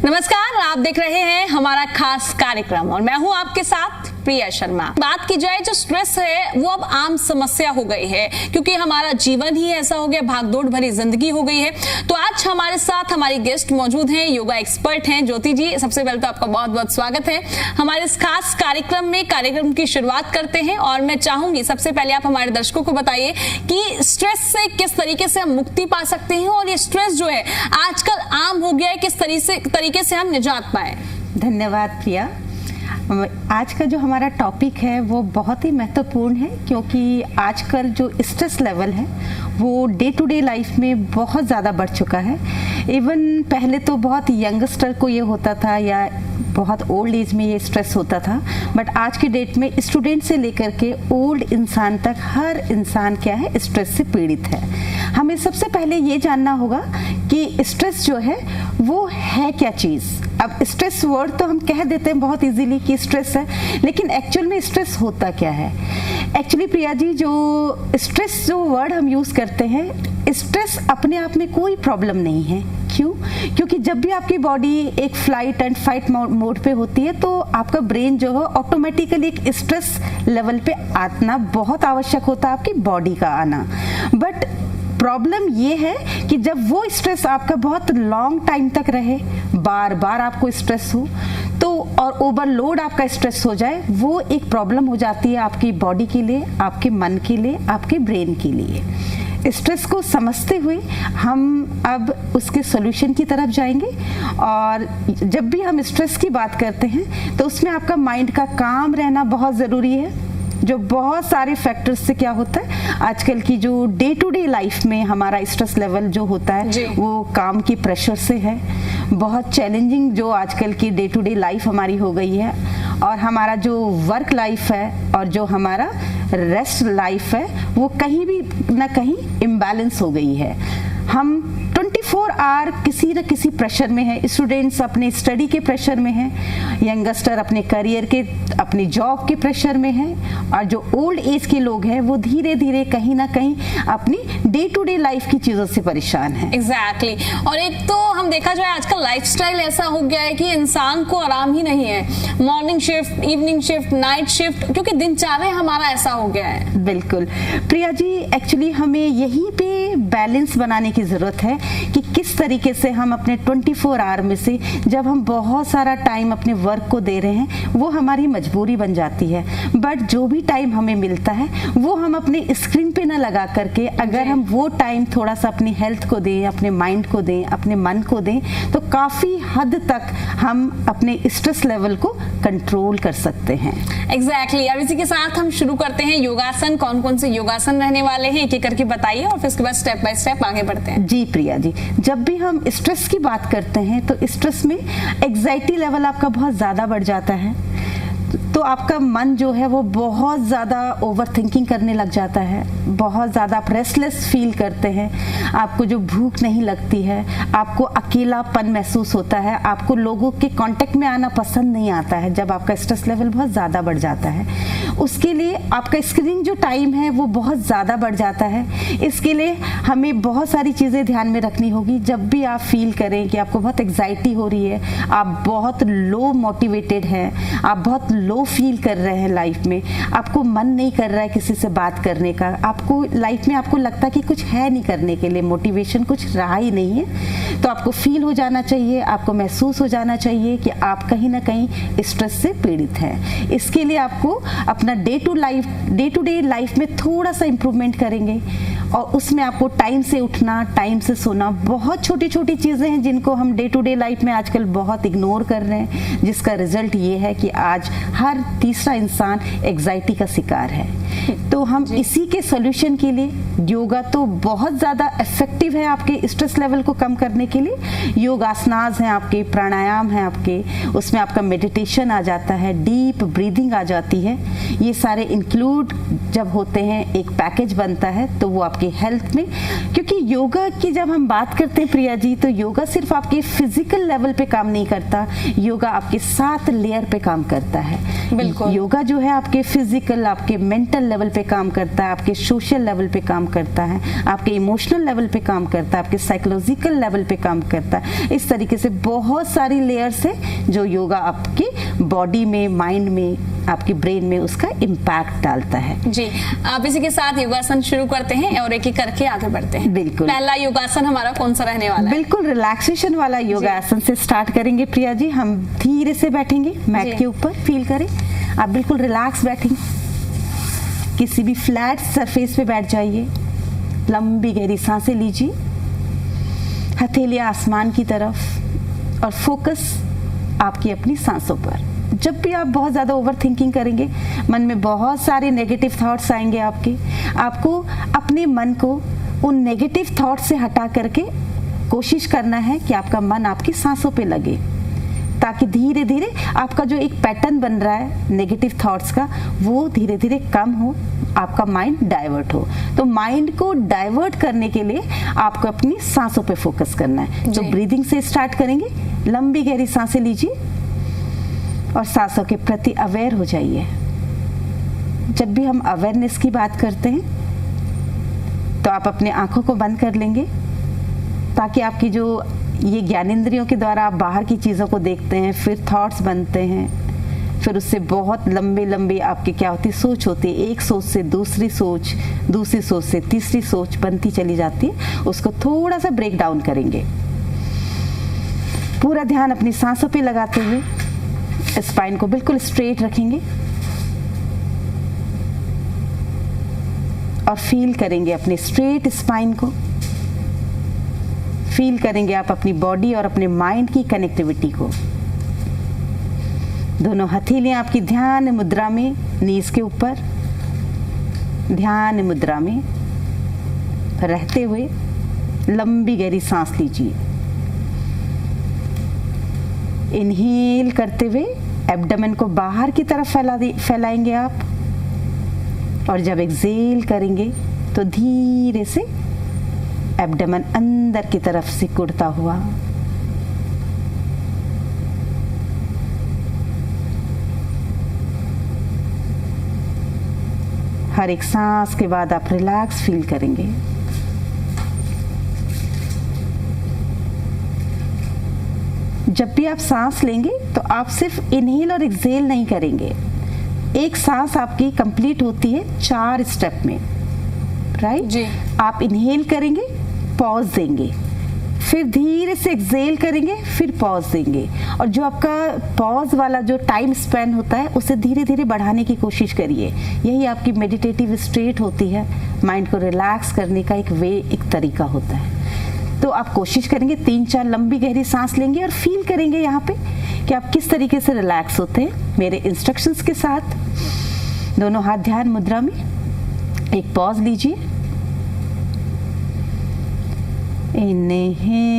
नमस्कार, आप देख रहे हैं हमारा खास कार्यक्रम और मैं हूं आपके साथ प्रिया शर्मा। बात की जाए जो स्ट्रेस है वो अब आम समस्या हो गई है क्योंकि हमारा जीवन ही ऐसा हो गया, भागदौड़ भरी जिंदगी हो गई है। तो आज हमारे साथ हमारी गेस्ट मौजूद हैं, योगा एक्सपर्ट हैं ज्योति जी। सबसे पहले तो आपका बहुत बहुत स्वागत है हमारे इस खास कार्यक्रम में। कार्यक्रम की शुरुआत करते हैं और मैं चाहूंगी सबसे पहले आप हमारे दर्शकों को बताइए कि स्ट्रेस से किस तरीके से हम मुक्ति पा सकते हैं और ये स्ट्रेस जो है आजकल आम हो गया है, किस तरीके से हम निजात पाए। धन्यवाद प्रिया। आज का जो हमारा टॉपिक है वो बहुत ही महत्वपूर्ण है क्योंकि आजकल जो स्ट्रेस लेवल है वो डे टू डे लाइफ में बहुत ज़्यादा बढ़ चुका है। इवन पहले तो बहुत यंगस्टर को ये होता था या बहुत ओल्ड एज में ये स्ट्रेस होता था, बट आज की डेट में स्टूडेंट से लेकर के ओल्ड इंसान तक हर इंसान क्या है, स्ट्रेस से पीड़ित है। हमें सबसे पहले ये जानना होगा कि स्ट्रेस जो है वो है क्या चीज़। अब स्ट्रेस वर्ड तो हम कह देते हैं बहुत इजीली कि स्ट्रेस है, लेकिन एक्चुअल में स्ट्रेस होता क्या है। एक्चुअली प्रिया जी, जो स्ट्रेस जो वर्ड हम यूज़ करते हैं, स्ट्रेस अपने आप में कोई प्रॉब्लम नहीं है। क्यों? क्योंकि जब भी आपकी बॉडी एक फ्लाइट एंड फाइट मोड पे होती है तो आपका ब्रेन जो है ऑटोमेटिकली एक स्ट्रेस लेवल पे आना बहुत आवश्यक होता है, आपकी बॉडी का आना। बट प्रॉब्लम ये है कि जब वो स्ट्रेस आपका बहुत लॉन्ग टाइम तक रहे, बार बार आपको स्ट्रेस हो तो, और ओवरलोड आपका स्ट्रेस हो जाए, वो एक प्रॉब्लम हो जाती है आपकी बॉडी के लिए, आपके मन के लिए, आपके ब्रेन के लिए। स्ट्रेस को समझते हुए हम अब उसके सॉल्यूशन की तरफ जाएंगे। और जब भी हम स्ट्रेस की बात करते हैं तो उसमें आपका माइंड का काम रहना बहुत ज़रूरी है। जो बहुत सारे फैक्टर्स से क्या होता है, आजकल की जो डे टू डे लाइफ में हमारा स्ट्रेस लेवल जो होता है वो काम की प्रेशर से है, बहुत चैलेंजिंग जो आजकल की डे टू डे लाइफ हमारी हो गई है, और हमारा जो वर्क लाइफ है और जो हमारा रेस्ट लाइफ है वो कहीं भी ना कहीं इम्बैलेंस हो गई है। हम 24 आवर किसी न किसी प्रेशर में है। स्टूडेंट्स अपने स्टडी के प्रेशर में हैं, यंगस्टर अपने करियर के, अपनी जॉब के प्रेशर में हैं, और जो ओल्ड एज के लोग हैं वो धीरे धीरे कहीं ना कहीं अपनी डे टू डे लाइफ की चीज़ों से परेशान हैं। एग्जैक्टली। और एक तो हम देखा जाए आजकल लाइफस्टाइल ऐसा हो गया है कि इंसान को आराम ही नहीं है। Morning shift, evening shift, night shift, क्योंकि दिनचर्या हमारा ऐसा हो गया है। बिल्कुल प्रिया जी, एक्चुअली हमें यहीं पे बैलेंस बनाने की ज़रूरत है कि किस तरीके से हम अपने 24 आवर में से जब हम बहुत सारा टाइम अपने वर्क को दे रहे हैं वो हमारी मजबूरी बन जाती है, बट जो भी टाइम हमें मिलता है वो हम अपने स्क्रीन पे ना लगा करके अगर हम वो टाइम थोड़ा सा अपनी हेल्थ को दें, अपने माइंड को दें, अपने मन को दें, तो काफ़ी हद तक हम अपने स्ट्रेस लेवल को कंट्रोल कर सकते हैं। एग्जैक्टली। अब इसी के साथ हम शुरू करते हैं योगासन। कौन कौन से योगासन रहने वाले हैं एक एक करके बताइए और फिर उसके बाद स्टेप बाय स्टेप आगे बढ़ते हैं। जी प्रिया जी, जब भी हम स्ट्रेस की बात करते हैं तो स्ट्रेस में एंग्जाइटी लेवल आपका बहुत ज़्यादा बढ़ जाता है, तो आपका मन जो है वो बहुत ज़्यादा ओवर थिंकिंग करने लग जाता है, बहुत ज़्यादा आप रेस्टलेस फील करते हैं, आपको जो भूख नहीं लगती है, आपको अकेलापन महसूस होता है, आपको लोगों के कांटेक्ट में आना पसंद नहीं आता है जब आपका स्ट्रेस लेवल बहुत ज़्यादा बढ़ जाता है। उसके लिए आपका स्क्रीन जो टाइम है वो बहुत ज़्यादा बढ़ जाता है। इसके लिए हमें बहुत सारी चीज़ें ध्यान में रखनी होगी। जब भी आप फील करें कि आपको बहुत एंग्जाइटी हो रही है, आप बहुत लो मोटिवेटेड हैं, आप बहुत लो फील कर रहे हैं लाइफ में, आपको मन नहीं कर रहा है किसी से बात करने का, आपको लाइफ में आपको लगता है कि कुछ है नहीं करने के लिए, मोटिवेशन कुछ रहा ही नहीं है, तो आपको फील हो जाना चाहिए, आपको महसूस हो जाना चाहिए कि आप कहीं ना कहीं स्ट्रेस से पीड़ित हैं। इसके लिए आपको अपना डे टू डे लाइफ में थोड़ा सा इम्प्रूवमेंट करेंगे और उसमें आपको टाइम से उठना, टाइम से सोना, बहुत छोटी छोटी चीज़ें हैं जिनको हम डे टू डे लाइफ में आजकल बहुत इग्नोर कर रहे हैं, जिसका रिजल्ट ये है कि आज हर तीसरा इंसान एंग्जाइटी का शिकार है। तो हम इसी के सॉल्यूशन के लिए योगा तो बहुत ज़्यादा इफेक्टिव है आपके स्ट्रेस लेवल को कम करने के लिए। योगासनास हैं आपके, प्राणायाम हैं आपके, उसमें आपका मेडिटेशन आ जाता है, डीप ब्रीदिंग आ जाती है। ये सारे इंक्लूड जब होते हैं एक पैकेज बनता है तो वो आपकी हेल्थ में, क्योंकि योगा की जब हम बात करते हैं प्रिया जी, तो योगा सिर्फ आपके फिजिकल लेवल पे काम नहीं करता, योगा आपके 7 लेयर पे काम करता है। है। बिल्कुल। योगा जो है आपके फिजिकल, आपके मेंटल लेवल पे काम करता है, आपके सोशल लेवल पे काम करता है, आपके इमोशनल लेवल पे काम करता है, आपके साइकोलॉजिकल लेवल पे काम करता है। इस तरीके से बहुत सारी लेयर्स है जो योगा आपकी बॉडी में, माइंड में, आपकी ब्रेन में उसका इम्पैक्ट डालता है। जी, आप इसी के साथ योगासन शुरू करते हैं और एक एक करके आगे बढ़ते हैं। बिल्कुल। पहला योगासन हमारा कौन सा रहने वाला है? बिल्कुल रिलैक्सेशन वाला योगासन से स्टार्ट करेंगे प्रिया जी। हम धीरे से बैठेंगे मैट के ऊपर, फील करें आप बिल्कुल रिलैक्स बैठेंगे। किसी भी फ्लैट सरफेस पे बैठ जाइए, लंबी गहरी सांसें लीजिए, हथेलियां आसमान की तरफ और फोकस आपकी अपनी सांसों पर। जब भी आप बहुत ज़्यादा ओवर थिंकिंग करेंगे, मन में बहुत सारे नेगेटिव थॉट्स आएंगे आपको अपने मन को उन नेगेटिव थॉट्स से हटा करके कोशिश करना है कि आपका मन आपकी सांसों पे लगे, ताकि धीरे धीरे आपका जो एक पैटर्न बन रहा है नेगेटिव थॉट्स का, वो धीरे धीरे कम हो, आपका माइंड डाइवर्ट हो। तो माइंड को डाइवर्ट करने के लिए आपको अपनी सांसों पे फोकस करना है। तो ब्रीदिंग से स्टार्ट करेंगे, लंबी गहरी सांसें लीजिए और सांसों के प्रति अवेयर हो जाइए। जब भी हम अवेयरनेस की बात करते हैं तो आप अपने आंखों को बंद कर लेंगे, ताकि आपकी जो ये ज्ञानेंद्रियों के द्वारा आप बाहर की चीज़ों को देखते हैं, फिर थॉट्स बनते हैं, फिर उससे बहुत लंबे लंबे आपके क्या होती सोच होती है, एक सोच से दूसरी सोच, दूसरी सोच से तीसरी सोच बनती चली जाती है। उसको थोड़ा सा ब्रेक डाउन करेंगे। पूरा ध्यान अपनी सांसों पे लगाते हुए स्पाइन को बिल्कुल स्ट्रेट रखेंगे और फील करेंगे अपने स्ट्रेट स्पाइन को। फील करेंगे आप अपनी बॉडी और अपने माइंड की कनेक्टिविटी को। दोनों हथेलियां आपकी ध्यान मुद्रा में, नीज के ऊपर ध्यान मुद्रा में रहते हुए लंबी गहरी सांस लीजिए। इनहेल करते हुए एब्डोमेन को बाहर की तरफ फैलाएंगे आप, और जब एक्सहेल करेंगे तो धीरे से एब्डोमेन अंदर की तरफ सिकुड़ता हुआ। हर एक सांस के बाद आप रिलैक्स फील करेंगे। जब भी आप सांस लेंगे तो आप सिर्फ इनहेल और एक्सहेल नहीं करेंगे। एक सांस आपकी कंप्लीट होती है 4 स्टेप में, राइट जी। आप इनहेल करेंगे, पॉज देंगे, फिर धीरे से एक्सहेल करेंगे, फिर पॉज देंगे, और जो आपका पॉज वाला जो टाइम स्पेन होता है उसे धीरे धीरे बढ़ाने की कोशिश करिए। यही आपकी मेडिटेटिव स्टेट होती है। माइंड को रिलैक्स करने का एक तरीका होता है। तो आप कोशिश करेंगे 3-4 लंबी गहरी सांस लेंगे और फील करेंगे यहाँ पे कि आप किस तरीके से रिलैक्स होते हैं। मेरे इंस्ट्रक्शंस के साथ दोनों हाथ ध्यान मुद्रा में, एक पॉज लीजिए। इनहेल,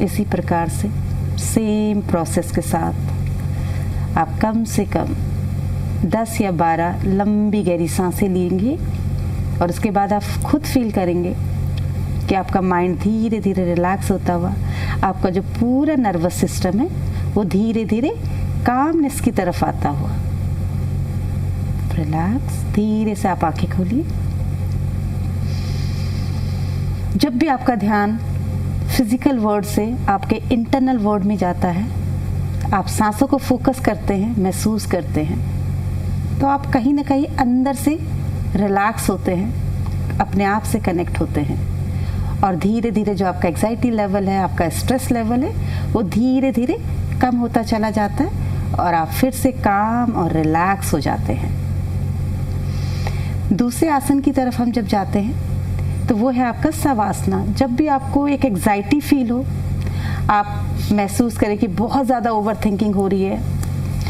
इसी प्रकार से सेम प्रोसेस के साथ आप कम से कम 10 या 12 लंबी गहरी सांसें लेंगे, और उसके बाद आप खुद फील करेंगे कि आपका माइंड धीरे धीरे रिलैक्स होता हुआ, आपका जो पूरा नर्वस सिस्टम है वो धीरे धीरे कामनेस की तरफ आता हुआ। रिलैक्स, धीरे से आप आंखें खोलिए। जब भी आपका ध्यान फिजिकल वर्ड से आपके इंटरनल वर्ड में जाता है, आप सांसों को फोकस करते हैं, महसूस करते हैं, तो आप कहीं ना कहीं अंदर से रिलैक्स होते हैं, अपने आप से कनेक्ट होते हैं, और धीरे धीरे जो आपका एंग्जाइटी लेवल है, आपका स्ट्रेस लेवल है, वो धीरे धीरे कम होता चला जाता है और आप फिर से काम और रिलैक्स हो जाते हैं। दूसरे आसन की तरफ हम जब जाते हैं तो वो है आपका शवासना। जब भी आपको एक एंग्जाइटी फील हो, आप महसूस करें कि बहुत ज़्यादा ओवर थिंकिंग हो रही है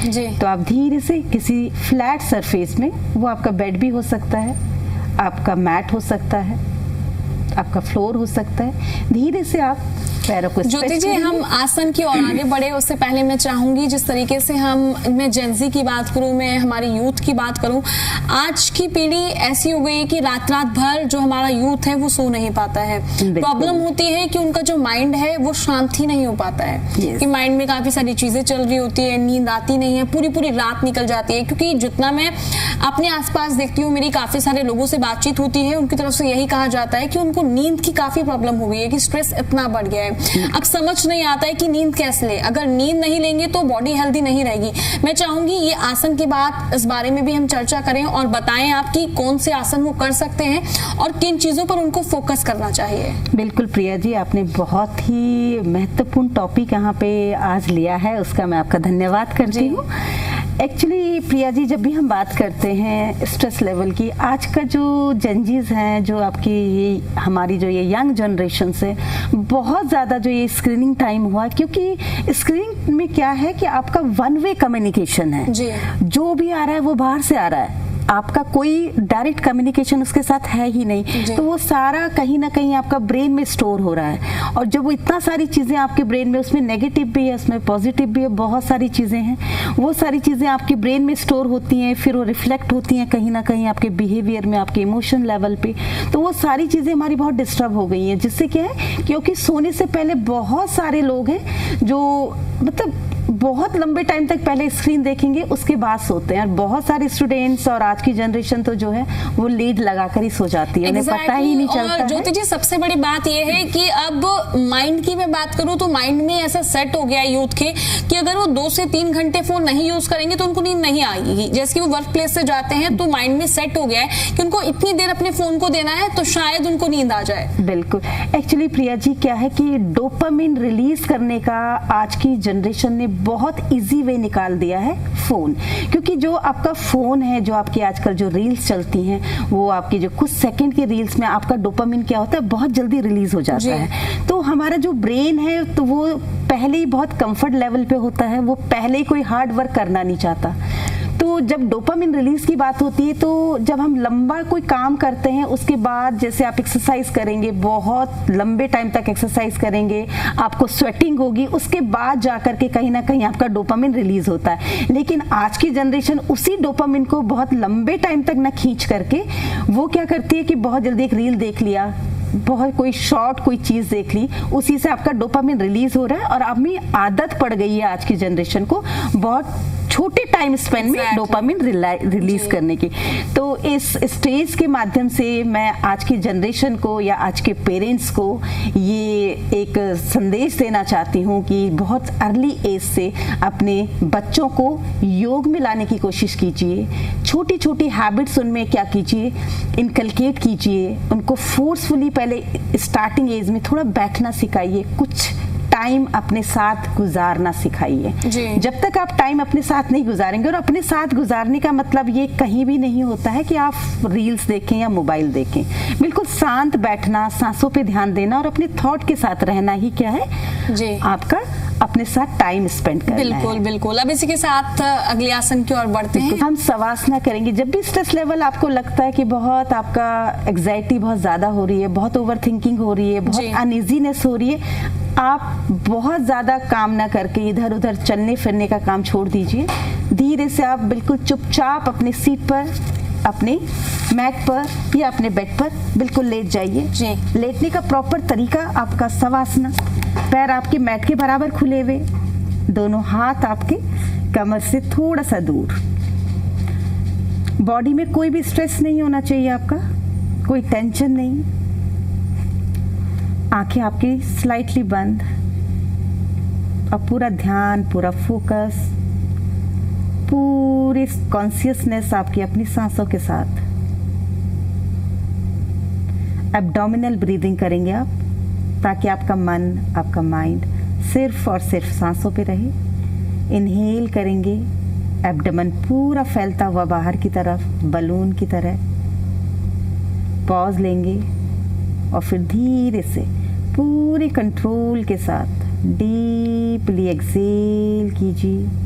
जी, तो आप धीरे से किसी फ्लैट सरफेस में, वो आपका बेड भी हो सकता है, आपका मैट हो सकता है, आपका फ्लोर हो सकता है, धीरे से आप पैरों को ज्योति जी, हम आसन की ओर आगे बढ़े उससे पहले मैं चाहूंगी, जिस तरीके से मैं जेंजी की बात करूं, मैं हमारी यूथ की बात करूं, आज की पीढ़ी ऐसी हो गई है कि रात रात भर जो हमारा यूथ है वो सो नहीं पाता है। प्रॉब्लम होती है कि उनका जो माइंड है वो शांत ही नहीं हो पाता है, कि माइंड में काफी सारी चीजें चल रही होती है, नींद आती नहीं है, पूरी पूरी रात निकल जाती है। क्योंकि जितना मैं अपने आसपास देखती हूँ, मेरी काफी सारे लोगों से बातचीत होती है, उनकी तरफ से यही कहा जाता है कि उनको नींद की काफी प्रॉब्लम हो गई है, कि स्ट्रेस इतना बढ़ गया है। अब समझ नहीं आता है कि नींद कैसे ले, अगर नींद नहीं लेंगे तो बॉडी हेल्दी नहीं रहेगी। मैं चाहूंगी ये आसन के बाद इस बारे में भी हम चर्चा करें और बताएं आप कि कौन से आसन वो कर सकते हैं और किन चीजों पर उनको फोकस करना चाहिए। बिल्कुल प्रिया जी, आपने बहुत ही महत्वपूर्ण टॉपिक यहाँ पे आज लिया है, उसका मैं आपका धन्यवाद करती हूँ। एक्चुअली प्रिया जी, जब भी हम बात करते हैं स्ट्रेस लेवल की, आज का जो जेंजीज हैं, जो आपकी ये हमारी जो ये यंग जनरेशन है, बहुत ज़्यादा जो ये स्क्रीनिंग टाइम हुआ, क्योंकि स्क्रीनिंग में क्या है कि आपका वन वे कम्युनिकेशन है जी। जो भी आ रहा है वो बाहर से आ रहा है, आपका कोई डायरेक्ट कम्युनिकेशन उसके साथ है ही नहीं, तो वो सारा कहीं ना कहीं आपका ब्रेन में स्टोर हो रहा है। और जब वो इतना सारी चीज़ें आपके ब्रेन में, उसमें नेगेटिव भी है, उसमें पॉजिटिव भी है, बहुत सारी चीज़ें हैं, वो सारी चीज़ें आपके ब्रेन में स्टोर होती हैं, फिर वो रिफ्लेक्ट होती हैं कहीं ना कहीं आपके बिहेवियर में, आपके इमोशन लेवल पे। तो वो सारी चीज़ें हमारी बहुत डिस्टर्ब हो गई हैं, जिससे क्या है, क्योंकि सोने से पहले बहुत सारे लोग हैं जो मतलब बहुत लंबे टाइम तक पहले स्क्रीन देखेंगे, उसके बाद सोते हैं। और बहुत सारे स्टूडेंट्स और आज की जनरेशन तो जो है वो लीड लगाकर ही सो जाती है, उन्हें पता ही नहीं चलता है। ज्योति जी, सबसे बड़ी बात ये है कि अब माइंड की मैं बात करूं तो माइंड में ऐसा सेट हो गया है यूथ के कि अगर वो 2 से 3 घंटे फोन नहीं यूज करेंगे तो उनको नींद नहीं आएगी। जैसे कि वो वर्क प्लेस से जाते हैं तो माइंड में सेट हो गया है कि उनको इतनी देर अपने फोन को देना है तो शायद उनको नींद आ जाए। बिल्कुल। एक्चुअली प्रिया जी, क्या है कि डोपामिन रिलीज करने का आज की जनरेशन ने बहुत इजी वे निकाल दिया है, फोन। क्योंकि जो आपका फोन है, जो आपकी आजकल जो रील्स चलती हैं, वो आपकी जो कुछ सेकंड के रील्स में आपका डोपामिन क्या होता है, बहुत जल्दी रिलीज हो जाता है। तो हमारा जो ब्रेन है तो वो पहले ही बहुत कंफर्ट लेवल पे होता है, वो पहले ही कोई हार्ड वर्क करना नहीं चाहता। तो जब डोपामिन रिलीज की बात होती है, तो जब हम लंबा कोई काम करते हैं, उसके बाद जैसे आप एक्सरसाइज करेंगे, बहुत लंबे टाइम तक एक्सरसाइज करेंगे, आपको स्वेटिंग होगी, उसके बाद जाकर के कहीं ना कहीं आपका डोपामिन रिलीज होता है। लेकिन आज की जनरेशन उसी डोपामिन को बहुत लंबे टाइम तक ना खींच करके वो क्या करती है कि बहुत जल्दी एक रील देख लिया, बहुत कोई शॉर्ट कोई चीज देख ली, उसी से आपका डोपामिन रिलीज हो रहा है। और अब में आदत पड़ गई है आज की जनरेशन को बहुत छोटे टाइम स्पेन में डोपामिन रिलीज करने की। तो इस स्टेज के माध्यम से मैं आज की जनरेशन को या आज के पेरेंट्स को ये एक संदेश देना चाहती हूँ कि बहुत अर्ली एज से अपने बच्चों को योग में लाने की कोशिश कीजिए। छोटी छोटी हैबिट्स उनमें क्या कीजिए, इनकलकेट कीजिए। उनको फोर्सफुली पहले स्टार्टिंग एज में थोड़ा बैठना सिखाइए, कुछ टाइम अपने साथ गुजारना सिखाइए। जब तक आप टाइम अपने साथ नहीं गुजारेंगे, और अपने साथ गुजारने का मतलब ये कहीं भी नहीं होता है कि आप रील्स देखें या मोबाइल देखें। बिल्कुल शांत बैठना, सांसों पे ध्यान देना और अपने थॉट के साथ रहना ही क्या है जी, आपका अपने साथ टाइम स्पेंड करना बिल्कुल है। बिल्कुल। अब इसी के साथ अगले आसन की ओर बढ़ते हैं। हम शवासना करेंगे। जब भी स्ट्रेस लेवल आपको लगता है कि बहुत आपका एंग्जाइटी बहुत ज्यादा हो रही है, बहुत ओवर थिंकिंग हो रही है, बहुत अनइजीनेस हो रही है, आप बहुत ज़्यादा काम ना करके इधर उधर चलने फिरने का काम छोड़ दीजिए। धीरे से आप बिल्कुल चुपचाप अपने सीट पर, अपने मैट पर या अपने बेड पर बिल्कुल लेट जाइए। लेटने का प्रॉपर तरीका आपका शवासना, पैर आपके मैट के बराबर खुले हुए, दोनों हाथ आपके कमर से थोड़ा सा दूर। बॉडी में कोई भी स्ट्रेस नहीं होना चाहिए आपका, कोई टेंशन नहीं। आंखें आपकी स्लाइटली बंद और पूरा ध्यान, पूरा फोकस पूरी कॉन्शियसनेस आपकी अपनी सांसों के साथ। एब्डोमिनल ब्रीदिंग करेंगे आप, ताकि आपका मन, आपका माइंड सिर्फ और सिर्फ सांसों पे रहे। इनहेल करेंगे, एब्डोमेन पूरा फैलता हुआ बाहर की तरफ, बलून की तरह। पॉज लेंगे और फिर धीरे से पूरे कंट्रोल के साथ डीपली एक्सेल कीजिए।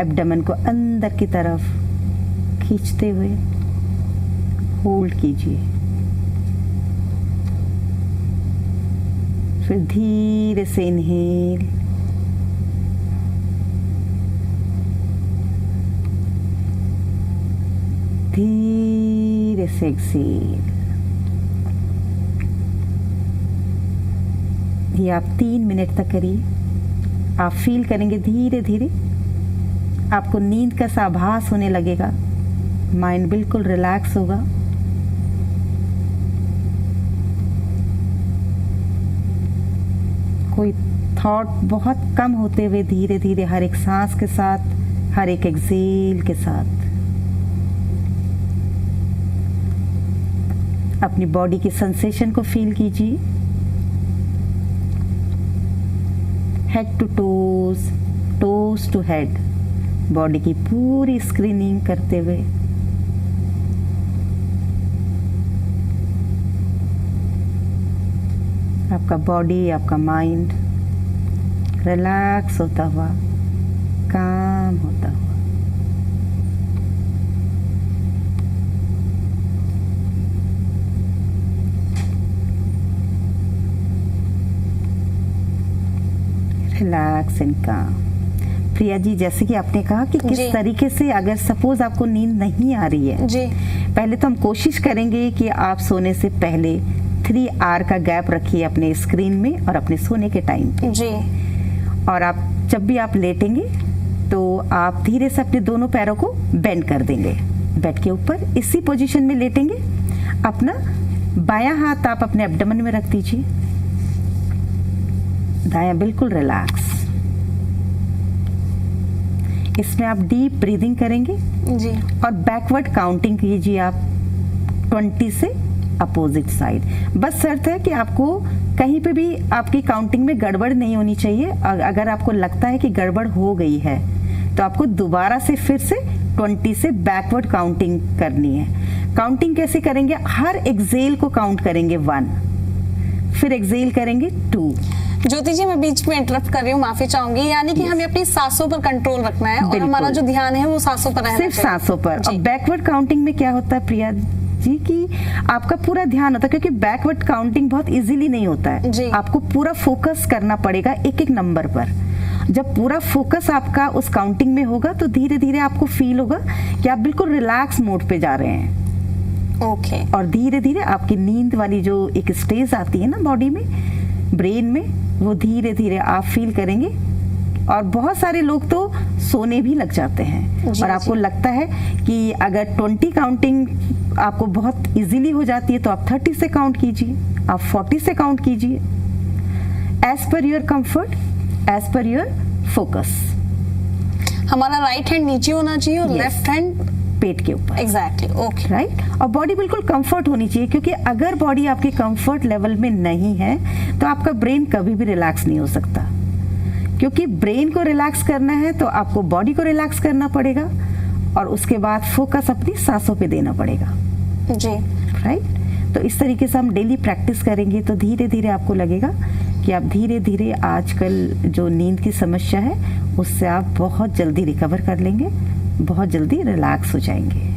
एब्डोमेन को अंदर की तरफ खींचते हुए होल्ड कीजिए। फिर धीरे से इनहेल, धीरे से एक्सेल। ये आप 3 मिनट तक करिए। आप फील करेंगे धीरे धीरे आपको नींद का सा आभास होने लगेगा, माइंड बिल्कुल रिलैक्स होगा। कोई थॉट बहुत कम होते हुए धीरे धीरे हर एक सांस के साथ, हर एक एक्सेल के साथ अपनी बॉडी की सेंसेशन को फील कीजिए। Head to toes, toes to head, body की पूरी स्क्रीनिंग करते हुए आपका बॉडी, आपका माइंड रिलैक्स होता हुआ, काम होता हुआ। रिलैक्स एंड काम। प्रिया जी, जैसे कि आपने कहा कि किस तरीके से अगर सपोज आपको नींद नहीं आ रही है जी, पहले तो हम कोशिश करेंगे कि आप सोने से पहले 3 आवर का गैप रखिए अपने स्क्रीन में और अपने सोने के टाइम पे जी। और आप जब भी आप लेटेंगे तो आप धीरे से अपने दोनों पैरों को बेंड कर देंगे बेड के ऊपर। इसी पोजीशन में लेटेंगे। अपना बायां हाथ आप अपने एब्डोमेन में रख दीजिए, दायां बिल्कुल रिलैक्स। इसमें आप डीप ब्रीदिंग करेंगे जी, और बैकवर्ड काउंटिंग कीजिए आप 20 से अपोजिट साइड। बस शर्त है कि आपको कहीं पे भी आपकी काउंटिंग में गड़बड़ नहीं होनी चाहिए। अगर आपको लगता है कि गड़बड़ हो गई है तो आपको दोबारा से फिर से 20 से बैकवर्ड काउंटिंग करनी है। काउंटिंग कैसे करेंगे? हर एक्सेल को काउंट करेंगे 1, फिर एक्सेल करेंगे 2। ज्योति जी, मैं बीच में इंटरप्ट कर रही हूँ, माफी चाहूंगी। यानी कि हमें अपनी सांसों पर कंट्रोल रखना है और हमारा जो ध्यान है वो सांसों पर रहना सिर्फ चाहिए। सांसों पर। और बैकवर्ड काउंटिंग में क्या होता है प्रिया जी कि आपका पूरा ध्यान होता है, क्योंकि बैकवर्ड काउंटिंग बहुत इजीली नहीं होता है जी। आपको पूरा फोकस करना पड़ेगा एक एक नंबर पर। जब पूरा फोकस आपका उस काउंटिंग में होगा तो धीरे धीरे आपको फील होगा कि आप बिल्कुल रिलैक्स मोड पे जा रहे हैं। ओके। और धीरे धीरे आपकी नींद वाली जो एक स्टेज आती है ना बॉडी में, ब्रेन में, वो धीरे धीरे आप फील करेंगे। और बहुत सारे लोग तो सोने भी लग जाते हैं जी, और आपको लगता है कि अगर 20 काउंटिंग आपको बहुत इजीली हो जाती है तो आप 30 से काउंट कीजिए, आप 40 से काउंट कीजिए, as per your comfort, as per your focus. हमारा राइट हैंड नीचे होना चाहिए और Yes. लेफ्ट हैंड पेट के ऊपर। एग्जैक्टली। ओके। राइट। और बॉडी बिल्कुल कंफर्ट होनी चाहिए, क्योंकि अगर बॉडी आपके कंफर्ट लेवल में नहीं है तो आपका ब्रेन कभी भी रिलैक्स नहीं हो सकता। क्योंकि ब्रेन को रिलैक्स करना है तो आपको बॉडी को रिलैक्स करना पड़ेगा और उसके बाद फोकस अपनी सांसों पे देना पड़ेगा। जी। राइट। तो इस तरीके से हम डेली प्रैक्टिस करेंगे तो धीरे धीरे आपको लगेगा कि आप धीरे धीरे आजकल जो नींद की समस्या है उससे आप बहुत जल्दी रिकवर कर लेंगे, बहुत जल्दी रिलैक्स हो जाएंगे।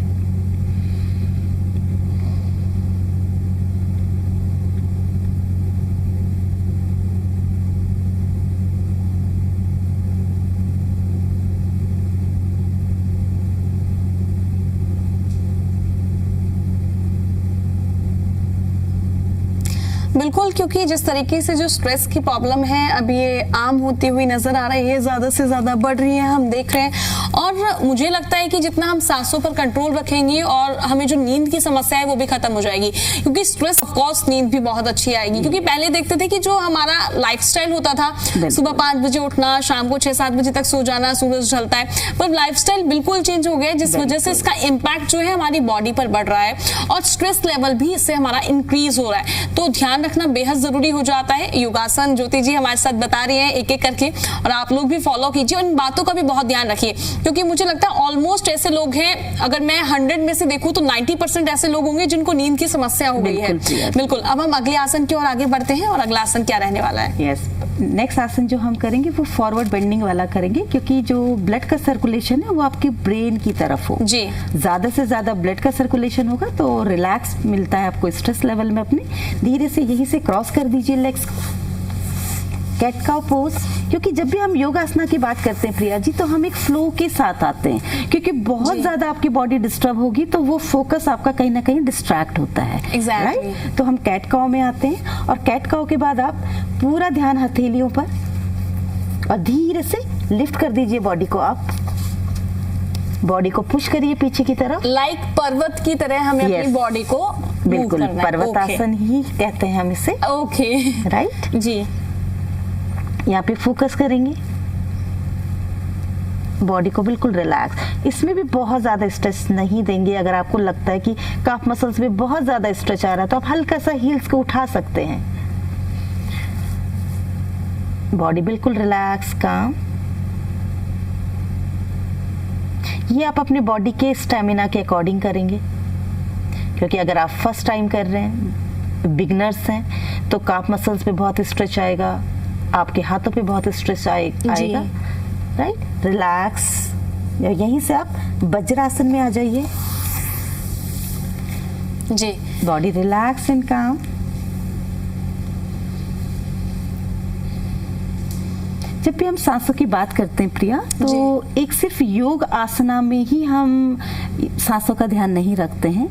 बिल्कुल, क्योंकि जिस तरीके से जो स्ट्रेस की प्रॉब्लम है अब ये आम होती हुई नजर आ रही है, ज्यादा से ज्यादा बढ़ रही है, हम देख रहे हैं। और मुझे लगता है कि जितना हम सांसों पर कंट्रोल रखेंगे और हमें जो नींद की समस्या है वो भी खत्म हो जाएगी, क्योंकि स्ट्रेस ऑफ कोर्स नींद भी बहुत अच्छी आएगी। क्योंकि पहले देखते थे कि जो हमारा लाइफस्टाइल होता था, सुबह 5 बजे उठना, शाम को 6-7 बजे तक सो जाना, सूरज ढलता है, पर लाइफस्टाइल बिल्कुल चेंज हो गया, जिस वजह से इसका इम्पैक्ट जो है हमारी बॉडी पर बढ़ रहा है और स्ट्रेस लेवल भी इससे हमारा इंक्रीज हो रहा है। तो ध्यान रखना बेहद जरूरी हो जाता है। योगासन ज्योति जी हमारे साथ बता रही हैं एक एक करके, और आप लोग भी फॉलो कीजिए और इन बातों का भी बहुत ध्यान रखिए, क्योंकि मुझे लगता है ऑलमोस्ट ऐसे लोग हैं, अगर मैं 100 में से देखूं तो 90% ऐसे लोग होंगे जिनको नींद की समस्या हो गई है। बिल्कुल। अब हम अगले आसन की ओर आगे बढ़ते हैं, और अगला आसन क्या रहने वाला है? यस, नेक्स्ट आसन जो हम करेंगे वो फॉरवर्ड बेंडिंग वाला करेंगे, क्योंकि जो ब्लड का सर्कुलेशन है वो आपके ब्रेन की तरफ हो जी। ज्यादा से ज्यादा ब्लड का सर्कुलेशन होगा तो रिलैक्स मिलता है आपको स्ट्रेस लेवल में। अपने धीरे से यहीं से क्रॉस कर दीजिए लेग्स, कैट काउ पोज। क्योंकि जब भी हम योगासना की बात करते हैं प्रिया जी, तो हम एक फ्लो के साथ आते हैं, क्योंकि बहुत ज्यादा आपकी बॉडी डिस्टर्ब होगी तो वो फोकस आपका कहीं ना कहीं डिस्ट्रैक्ट होता है। Exactly. राइट? तो हम कैट काउ में आते हैं, और कैट काउ के बाद आप पूरा ध्यान हथेलियों पर, और धीरे से लिफ्ट कर दीजिए बॉडी को। आप बॉडी को पुश करिए पीछे की तरफ, लाइक पर्वत की तरह हमें Yes. अपनी बॉडी को बिल्कुल पर्वतासन ही कहते हैं हम इसे। ओके राइट जी। यहाँ पे फोकस करेंगे, बॉडी को बिल्कुल रिलैक्स। इसमें भी बहुत ज्यादा स्ट्रेच नहीं देंगे। अगर आपको लगता है कि काफ मसल्स में बहुत ज्यादा स्ट्रेच आ रहा है तो आप हल्का सा हील्स को उठा सकते हैं। बॉडी बिल्कुल रिलैक्स, काम। ये आप अपने बॉडी के स्टेमिना के अकॉर्डिंग करेंगे, क्योंकि अगर आप फर्स्ट टाइम कर रहे हैं, बिगनर्स हैं, तो काफ मसल्स पे बहुत स्ट्रेच आएगा, आपके हाथों पे बहुत स्ट्रेच आएगा। राइट? रिलैक्स। यहीं से आप वज्रासन में आ जाइए जी। बॉडी रिलैक्स एंड काम। जब भी हम सांसों की बात करते हैं प्रिया, तो एक सिर्फ योग आसना में ही हम सांसों का ध्यान नहीं रखते हैं।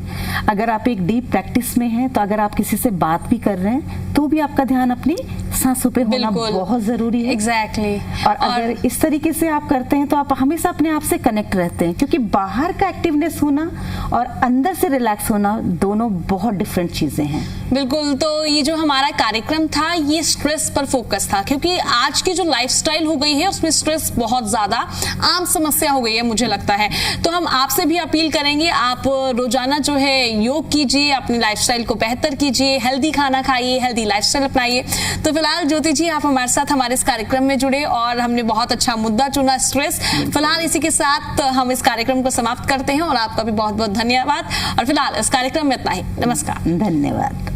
अगर आप एक डीप प्रैक्टिस में हैं, तो अगर आप किसी से बात भी कर रहे हैं तो भी आपका ध्यान अपनी सांसों पे होना बहुत जरूरी है। एग्जैक्टली। और अगर इस तरीके से आप करते हैं तो आप हमेशा अपने आप से कनेक्ट रहते हैं, क्योंकि बाहर का एक्टिवनेस होना और अंदर से रिलैक्स होना दोनों बहुत डिफरेंट चीजें हैं। बिल्कुल। तो ये जो हमारा कार्यक्रम था ये स्ट्रेस पर फोकस था, क्योंकि आज की जो लाइफस्टाइल हो गई है उसमें स्ट्रेस बहुत ज्यादा आम समस्या हो गई है मुझे लगता है। तो हम आपसे भी अपील करेंगे, आप रोजाना जो है योग कीजिए, अपनी लाइफस्टाइल को बेहतर कीजिए, हेल्दी खाना खाइए, हेल्दी लाइफस्टाइल अपनाइए। तो फिलहाल ज्योति जी आप हमारे साथ हमारे इस कार्यक्रम में जुड़े और हमने बहुत अच्छा मुद्दा चुना, स्ट्रेस। फिलहाल इसी के साथ हम इस कार्यक्रम को समाप्त करते हैं और आपका भी बहुत बहुत धन्यवाद। और फिलहाल इस कार्यक्रम में इतना ही। नमस्कार। धन्यवाद।